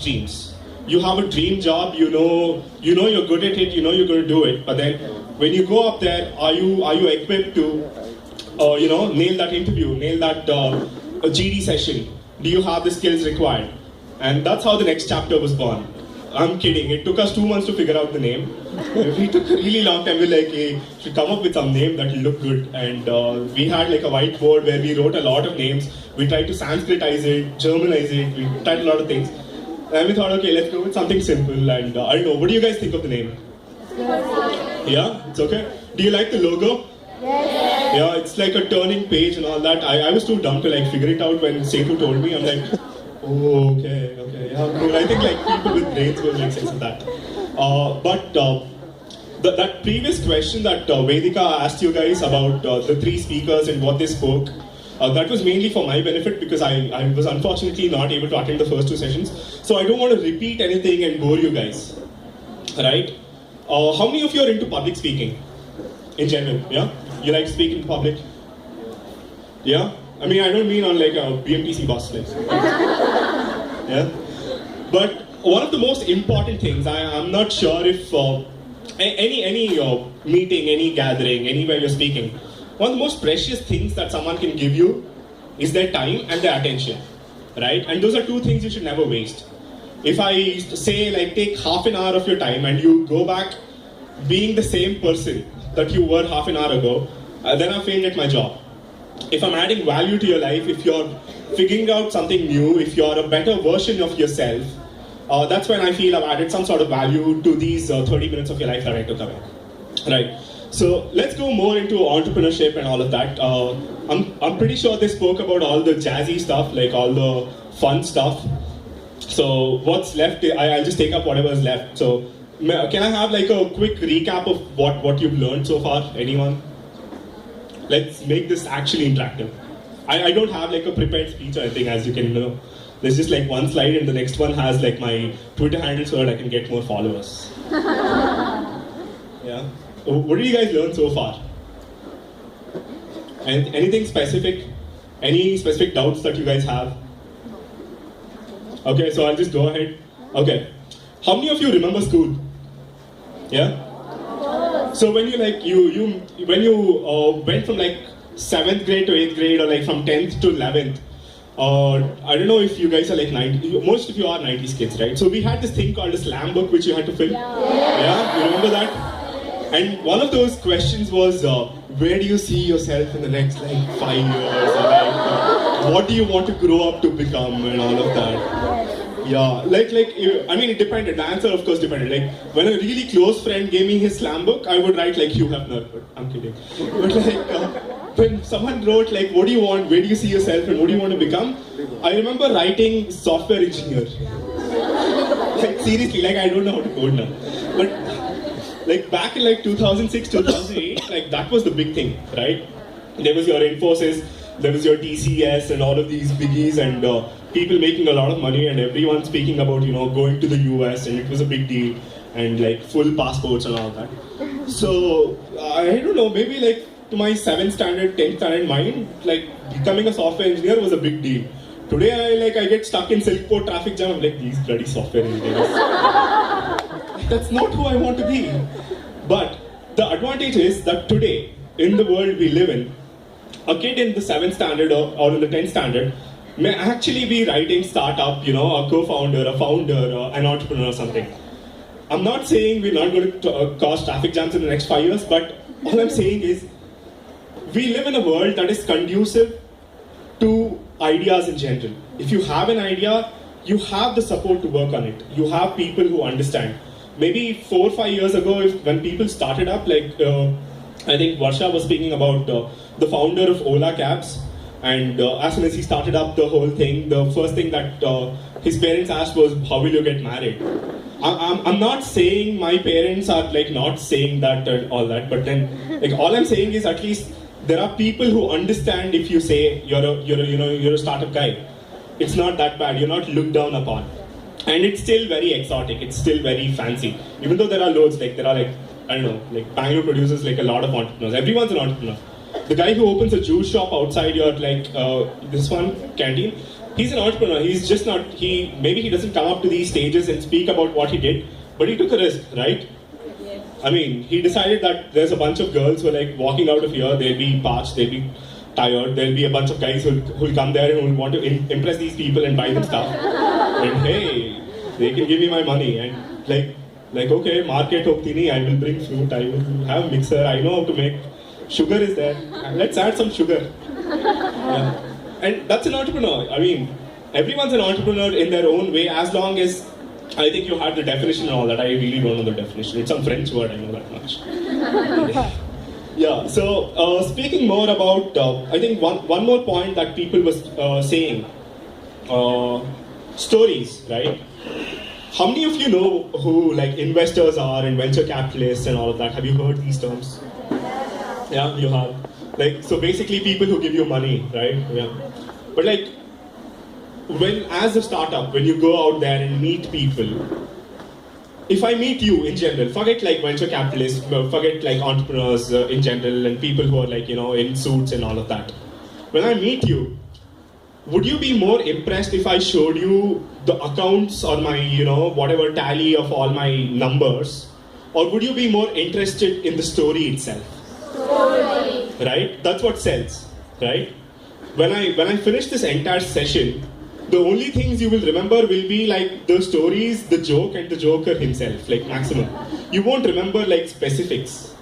dreams. You have a dream job, you know you're good at it, you know you're going to do it. But then when you go up there, are you equipped to nail that interview, nail that GD session? Do you have the skills required? And that's how the next chapter was born. I'm kidding. It took us 2 months to figure out the name. We took a really long time. We were like, hey, should come up with some name that will look good. And we had like a whiteboard where we wrote a lot of names. We tried to Sanskritize it, Germanize it. We tried a lot of things. And we thought, okay, let's go with something simple. And I don't know, what do you guys think of the name? Yeah, it's okay. Do you like the logo? Yes. Yeah, it's like a turning page and all that. I was too dumb to like figure it out when Setu told me. I'm like, oh, okay, yeah, cool. I think like people with brains will make sense of that. That previous question that Vedika asked you guys about the 3 speakers and what they spoke, that was mainly for my benefit because I was unfortunately not able to attend the first 2 sessions. So I don't want to repeat anything and bore you guys, right? How many of you are into public speaking in general? Yeah, you like speaking in public? Yeah. I mean, I don't mean on like a BMTC bus, like. Yeah. But one of the most important things, I'm not sure if any meeting, any gathering, anywhere you're speaking, one of the most precious things that someone can give you is their time and their attention, right? And those are 2 things you should never waste. If I say like take half an hour of your time and you go back being the same person that you were half an hour ago, then I failed at my job. If I'm adding value to your life, if you're figuring out something new, if you're a better version of yourself, that's when I feel I've added some sort of value to these 30 minutes of your life that I took away. Right. So let's go more into entrepreneurship and all of that. I'm pretty sure they spoke about all the jazzy stuff, like all the fun stuff. So what's left, I'll just take up whatever's left. So can I have like a quick recap of what you've learned so far? Anyone? Let's make this actually interactive. I don't have like a prepared speech or anything, as you can know. There's just like one slide and the next one has like my Twitter handle so that I can get more followers. Yeah. What did you guys learn so far? And anything specific? Any specific doubts that you guys have? Okay, so I'll just go ahead. Okay. How many of you remember school? Yeah? So when you like when you went from like 7th grade to 8th grade or like from 10th to 11th, I don't know if you guys are like 90, most of you are 90s kids, right? So we had this thing called a slam book which you had to fill. Yeah? You remember that? And one of those questions was, where do you see yourself in the next like 5 years? Or like, what do you want to grow up to become and all of that? Yeah, I mean, it depended. The answer, of course, depended. Like, when a really close friend gave me his slam book, I would write like Hugh Hefner. But I'm kidding. But like, when someone wrote like, what do you want? Where do you see yourself? And what do you want to become? I remember writing software engineer. Like seriously, like I don't know how to code now. But like back in like 2006, 2008, like that was the big thing, right? There was your Infosys, there was your TCS, and all of these biggies, and people making a lot of money, and everyone speaking about, going to the US, and it was a big deal, and like full passports and all that. So, I don't know, maybe like to my 7th standard, 10th standard mind, like becoming a software engineer was a big deal. Today, I get stuck in Silkport traffic jam, I'm like, these bloody software engineers. That's not who I want to be. But the advantage is that today, in the world we live in, a kid in the 7th standard or in the 10th standard may actually be writing startup, a co-founder, a founder, an entrepreneur or something. I'm not saying we're not going to cause traffic jams in the next 5 years, but all I'm saying is we live in a world that is conducive to ideas in general. If you have an idea, you have the support to work on it. You have people who understand. Maybe 4 or 5 years ago, when people started up, I think Varsha was speaking about the founder of Ola Cabs, and as soon as he started up the whole thing, the first thing that his parents asked was, how will you get married? I'm not saying my parents are not saying that and all that, but then all I'm saying is at least there are people who understand if you say you're a startup guy. It's not that bad. You're not looked down upon, and it's still very exotic. It's still very fancy. Even though there are loads, there are I don't know, Bangalore produces a lot of entrepreneurs. Everyone's an entrepreneur. The guy who opens a juice shop outside your this one canteen, He's an entrepreneur. He's just not, maybe he doesn't come up to these stages and speak about what he did, but he took a risk, right? I mean, he decided that there's a bunch of girls who are like walking out of here, they'll be parched, they'll be tired, there'll be a bunch of guys who'll come there and who'll want to impress these people and buy them stuff. And hey, they can give me my money. And like okay, market hoptini, I will bring fruit, I will have mixer, I know how to make, sugar is there, let's add some sugar. Yeah. And that's an entrepreneur. I mean, everyone's an entrepreneur in their own way, as long as, I think you had the definition and all that. I really don't know the definition. It's some French word, I know that much. Yeah, so speaking more about, I think one more point that people was saying, stories, right? How many of you know who like investors are and venture capitalists and all of that? Have you heard these terms? Yeah, you have. Like, so basically people who give you money, right? Yeah. But like, as a startup, when you go out there and meet people, if I meet you in general, forget like venture capitalists, forget like entrepreneurs in general and people who are like, you know, in suits and all of that. When I meet you, would you be more impressed if I showed you the accounts or my, you know, whatever tally of all my numbers? Or would you be more interested in the story itself? Story. Right? That's what sells, right? When I finish this entire session, the only things you will remember will be like the stories, the joke, and the joker himself, like maximum. You won't remember like specifics.